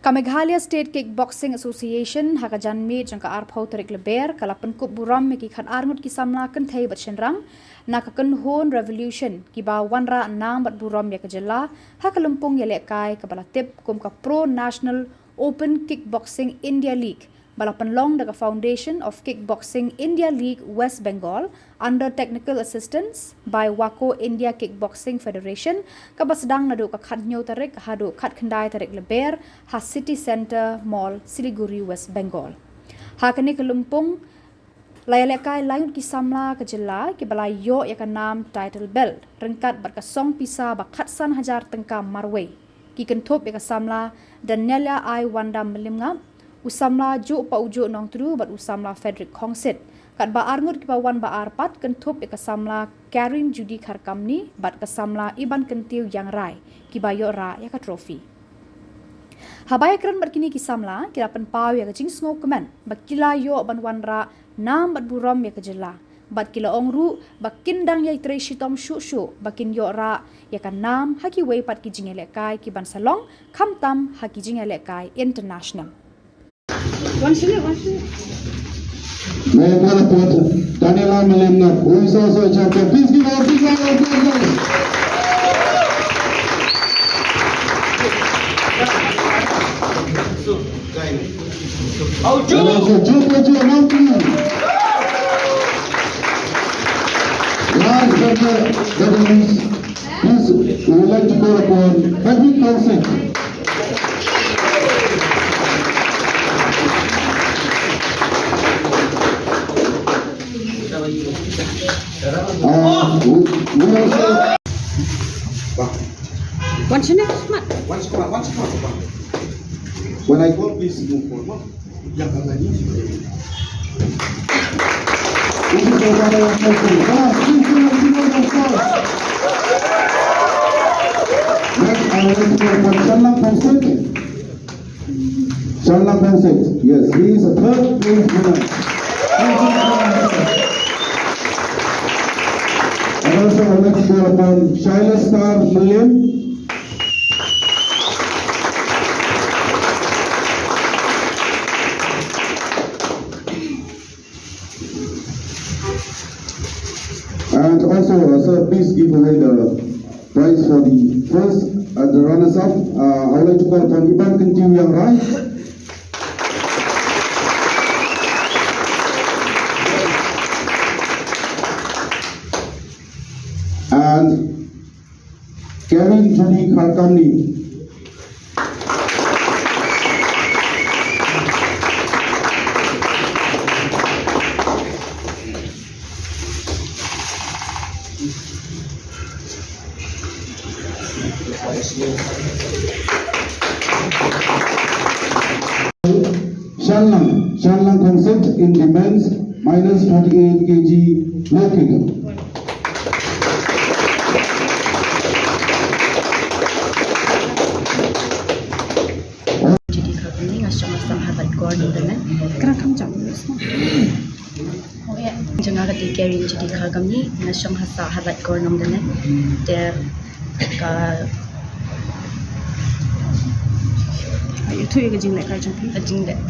Meghalaya State Kickboxing Association hakajan mi jangka arphau tarik leber kalapan kup buram me ki khat arngut ki samla kan thei bat shenrang nakakan hon revolution ki ba wanra nang bat buram ya kajela hakalumpung ya lekai kabala tip kum ka Pro National Open Kickboxing India League balapan long daga Foundation of Kickboxing India League West Bengal under technical assistance by Wako India Kickboxing Federation kabasedang nadu ka khat nyo tarik hadu khat khandai tarik leber ha City Center Mall Siliguri West Bengal hakani kelumpung layalekai layun ki samla ke jela ki balai yo ya kanam title belt rengkat bat ka song pisa ba khatsan hajar tengka marway ki kenthop ya ka samla Daniela I Wanda Melimngap usamla jo pa ujo nong tru bat usamla Frederick Khongsit kat ba arngut ki pawan ba arpat kenthop ka samla Karin Judy Kharkamni bat ka samla Iban Kentiu yang rai ki bayo ra ya ka trophy habaya kran bat kini ki samla kirapan paw ya ka jing sngo kemen bat kila yo ban wanra nam bat buram ya ka jela bat kila ongru bakin dang ya tre shitom shu shu bakin yo ra ya ka nam haki wei pat ki jingele kai ki ban salong khamtam haki jingele kai international. May I call upon Daniela Melimngap, who is also a champion. Please give a big round of applause. And also Joe Mountain. Last but not least, please, we would like to call upon Frederick Khongsit. One squat. When I call, please move forward. Jangan lagi. This is the one I next, I want to call for Sharlam Khongsit. Yes, he is a third place winner. And also I want to call upon Shaila Star Million. And also, sir, please give away the prize for the first and the runners-up. I would like to call upon Iban Kentiu yang rai. And Karin Judy Kharkamni. Sharlam Khongsit in the men's minus 48 kg low kick. Jadi kami ngasam-ngasam habat Gordon dengan kerang jam. Oh ya, jangan kata Karin jadi kami ngasam hasa habat Gordon dengan dia ka itu yang jinglet kan jinglet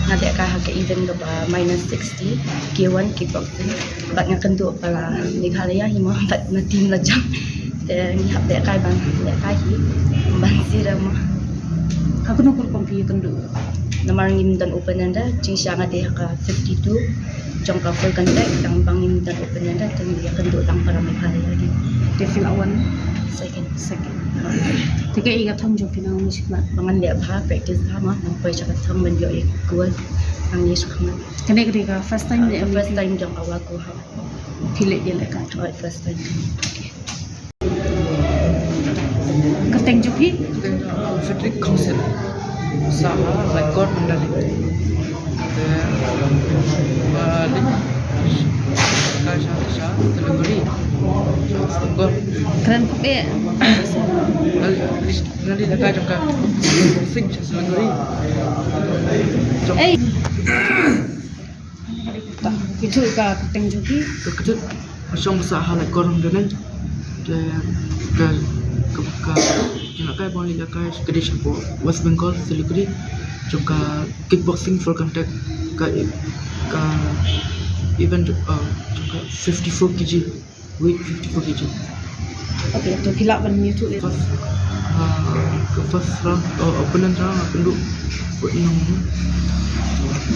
ngada ka hak event do minus 60 K1 kickboxing bat ngakan tu para Meghalaya himo bat na team la jam te ni hak de kai bang de kai hi ban siram aku no kur kompi kendu namar ngim dan open anda jing sya ngade ka 52 jong ka full contact tang bang ngim dan open anda tang dia kendu tang para Meghalaya lagi de fil awan second tiga ingat thong jom pinang musik mat bangan dia bah practice sama nampai cakap thong men yo goal ang yes khamat kene ka first time jong awal ko ha pilih dia leka try first time kateng jupi Frederick Khongsit sama record mendali Kasha Siliguri gol keren pe nanti dekat jangka sing Siliguri tak itu ka kateng jupi kekejut masang besar hal record mendali dan ka jinakai bang lilakai Kadesh po West Bengal Siliguri juga kickboxing for contact ka event juga 54 kg weight 54 kg. Okay, tu kilap ban ni tu le. First round opponent round akan duk buat yang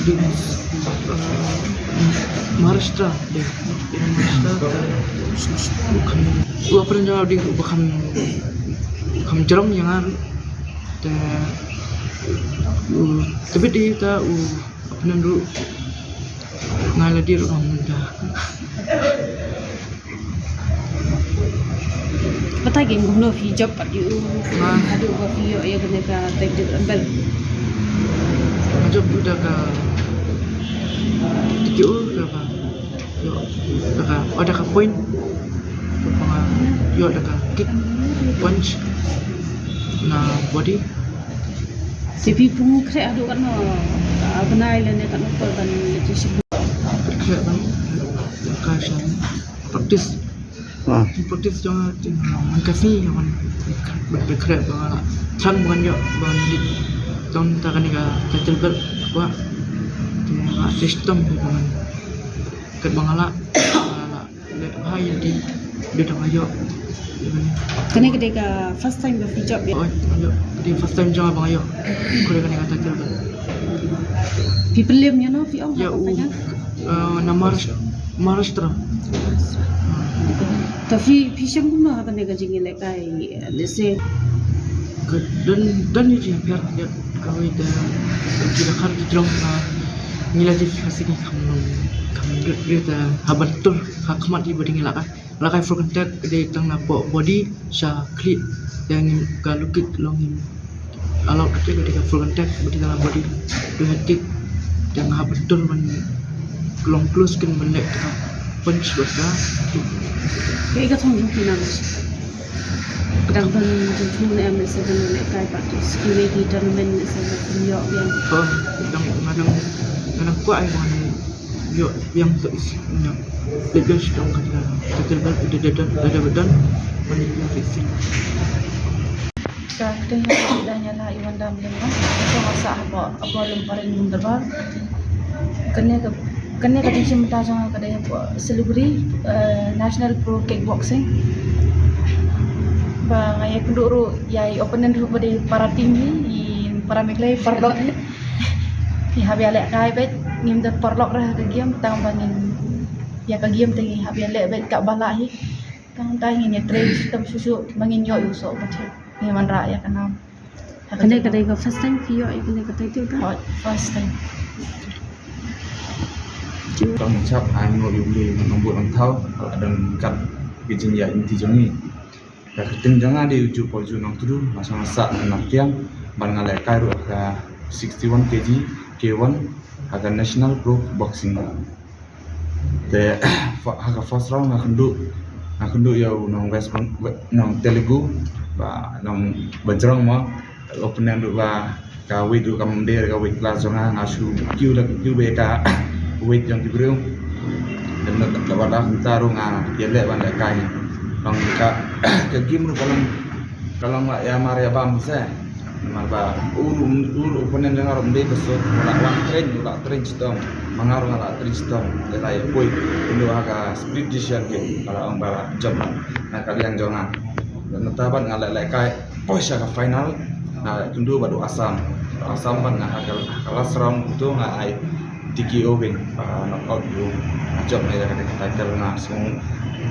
di Maharashtra dia bukan opponent round dia bukan jerong yang ada tapi dia ta opponent duk ngala dia orang muda. Betul ke gumno fi job pat you ada over fi yo ya kena ka take the bel. Job udah ka TKO ke apa? Yo, ada ka point. Yo ada ka kick punch na body. Tapi pun kre adu kan benai le ne kan ko ban le ci Kaya bang kasih praktis. Praktis jangan mengkafi yang berkerap bang trang bukan yo bang di tahun takan ni ka terlibat buat sistem bang ket bangala le hai di dah ayo kena ketika first time fi job ya. oh ayo di first time jangan bang ayo kau kena kata terlibat People live you know fi ya nama Maharashtra. Tapi pisang pun nak kena gaji ngilek kai lese. Dan ni je biar dia kawin dah kita kan kita orang ngilai je kasih ni kamu dia dah habat tur hakmat di body ngilak lakai for contact dia tang nampak body sha cleat yang kalau kick long alau ketika for contact body dalam body dia head kick yang habat tur men long close kan menek punch besar. Kayak thong yung pinang. Kadang ban tu na MS seven na kai patu security tournament sa yo yang. Oh, kadang kuat ai mana yo yang sebenarnya lebih strong kan terlibat dia bedan mana yang fixing. Sa dengan adanya lah Iwan Dam lima, so masa apa lemparan mundur kena kadang cinta jangan kadang Siliguri National Pro Kickboxing bang ayah kenduru yai opponent ru pada para tinggi para meklai parlok ni habi alek kai bet ngim dah parlok rah ke game tang bangin ya ke game tinggi habi alek bet kak balak hi tang ngin ya train sistem susu bangin yo uso macam ni man ra ya kanam kena kadang first time view ai kena kata itu kan first time Tong chap ai ngồi beli nombor angkau dan kat kijin ya inti jongi. Ka keting jonga di uju polju nang tudu masa-masa nak tiang ban ngalai kai ru ka 61 kg K1 aga National Pro Boxing. Te aga first round akundu ya nang West nang Telugu ba nang Bajrang ma opponent ba ka weight du kam der ka weight class jonga ngasu kiu be ka weight yang diberiung dan nak wadah taruh ngah jelek bandai kai bang ke game tu kalau mak ya Maria bam se maka uru opponent jangan orang dia besok ulak train stone mengaruh ulak train stone delai boy itu agak split decision game kalau orang bala job nak kalian jangan dan taban ngalai kai pois agak final nah tundu baru asam ban ngah kelas round itu ngah ai TKO ben knockout dulu job ni dah kata title na semua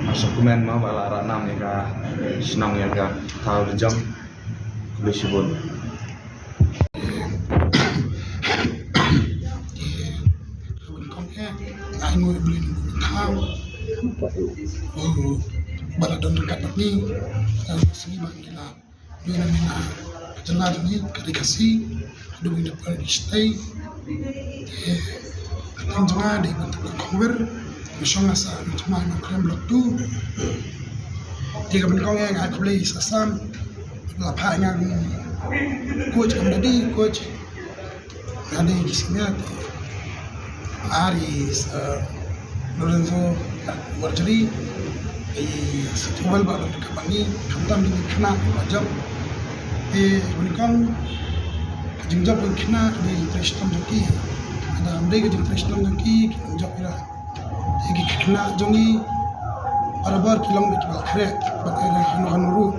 masuk komen mah bala ranam ni ka senang ya ka tahu jam boleh sibuk ai ngồi beli thao bala don dekat ni sini bagi lah dia mina jelas ni kedikasi dulu depan stay Ang jangan di bentuk cover, besok nasa cuma nak krem blok tu. Jika bentuk yang aku beli sasam, lapar yang coach kembali coach ada di sini Aris Lorenzo Warjari situal ba dekat bani kamtam dengan kena jam unikang jingjab dengan kena di prestam joki ada amde ke prestam joki jingjab ira egi kena jongi arabar kilong bet bakre bakre hanu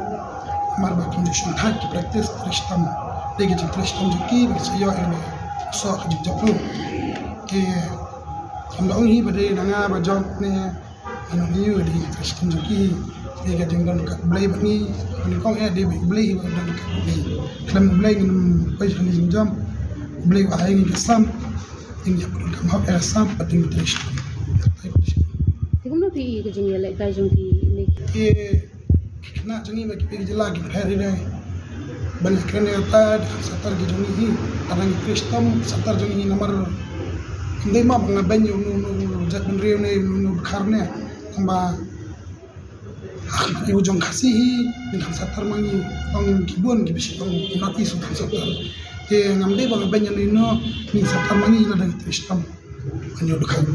mar ba condition hak to practice prestam degi prestam joki bersayo ini so jingjab lu ke amdong hi bade nanga ba job ne anu hiu di prestam joki degi jingdan dekat blai bani unikang dia blai ba dekat blai kelam blai ngin pais ni jingjam blai wa ai ngi sam ingi kam ha sam pating prestam Kamu pi ke jengel lek kai jong ki ni. Kena jengi bagi pergi je lagi hari ni banyak kena kata satar ke jengi hi karena ni Kristam satar jengi nomor hindi ma mga banyo no jat benrio ni no karne tamba ibu jong kasih hi dengan satar mangi ang kibun kibisi ang nati su satar ke ngamde mga banyo ni no ni satar mangi la dari Kristam banyo dekat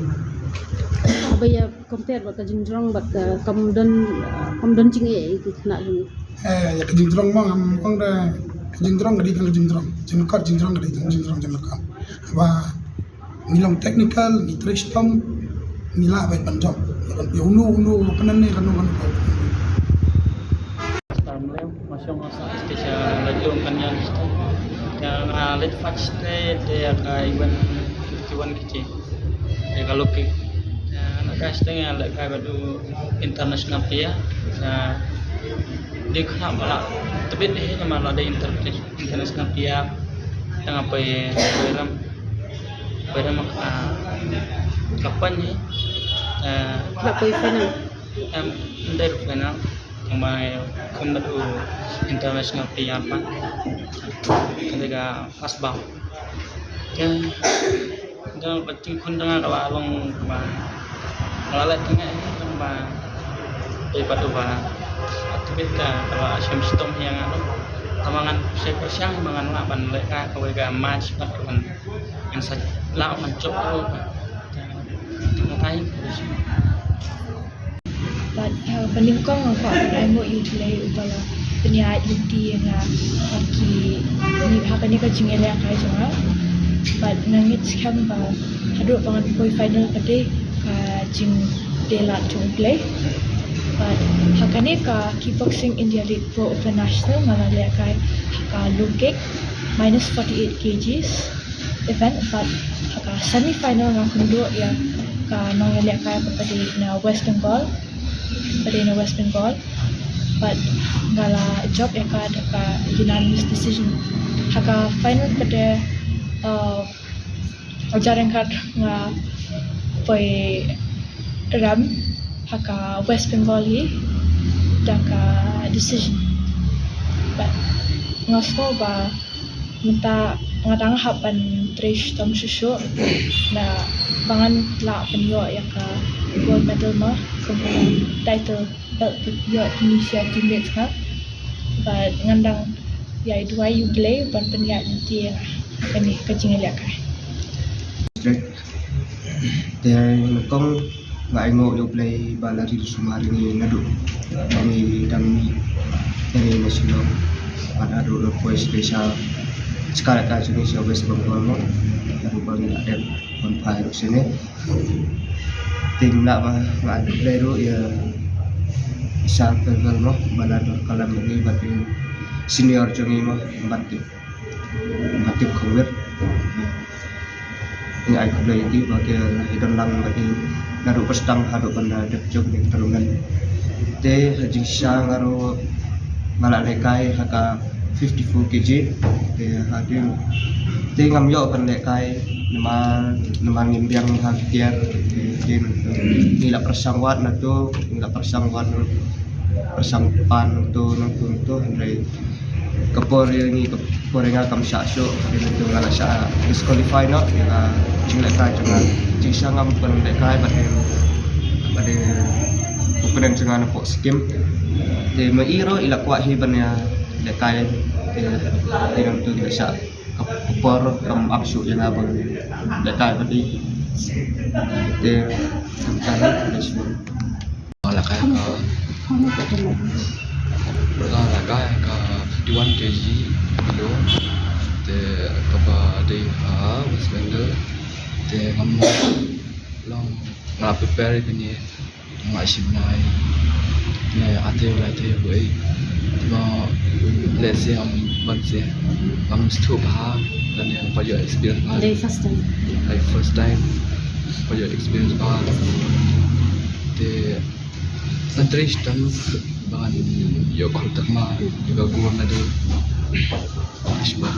Abaya compare bak jingrong bak kamdon cinge ki kena jong. Ya kejingrong mah ang dah kejingrong gadi kan kejingrong jenukar kejingrong gadi kejingrong jenukar ba nilong technical ni tristam nila baik panjang ya unu penan ni kan Assalamualaikum masyaallah station radio kanyan yang let fact dia ka event 51 kecil ya kalau ke casting yang lek kai badu international dia na di kena malah tapi dia malah ada international dia yang apa beram kapan ni Bak koi final. dari final yang mai kan badu international dia apa ketika pas bang yang jangan penting kun dengan kalau along Malah tengah ini sama daripada barang aktivita kalau asyam stom yang anu tamangan siang mangan laban mereka kawega match kan yang saya lau mencop tu ngapain but peningkong ako ay mo play ubala penyaat yuti nga aki ni hakan ni ka jingela kay janga but nangit skam ba hadu pangan boy final kade jing dela to play but hakane ka kickboxing India League Pro Open National manale kai haka low kick minus 48 kgs event but haka semi final nga kundo ya ka manale kai pada na West Bengal but ngala job ya ka unanimous decision haka final pada ajaran kad nga poi ram haka West Bengal hi daka decision but ngasko ba minta ngadang hapan trish tom shusho na bangan la penyo ya ka gold medal ma kemudian title belt yo Indonesia teammates ka but ngandang ya dua you play ban penyak nanti ya kami kecing lihat ka Dia kong ngai ngo yo play balari sumari ni nadu kami dami dari nasional pada dulu poin spesial sekarang kan sini siapa sebelum mo baru bagi ada bonfire sini tim nak ngai play ru ya bisa level mo balado kalam ni bati senior jongi mo bati cover ngai play di bagi hidon lang bagi ngaru pestang hadu benda depjok ni terungan te haji syang ngaru malalekai haka 54 kg te hadim te ngam yo kan lekai nama ngimbiang hakiar te nila persangwat na to nila persangpan to nang to ndai kapor ni korenga kam syaso itu ngala sya disqualify no ya jingla ka jangan jisa ngam kan lekai pada ukuran jangan po skim de mairo ila kwa hiban ya lekai de nang tu kita sya kapor kam absu yang abang lekai tadi de sampai lakai Kamu kok jangan. berga lakai ka 51 kg kilo te kaba de ha West Bengal te ngam long ngala prepare kini ngai simnai ne ate ulai te hui ma let's say ban se stu ha dan yang for your experience ba Day first time. like first time for your experience ba te Santrishtan bahan yo kontak ma juga gua na do. Ashba.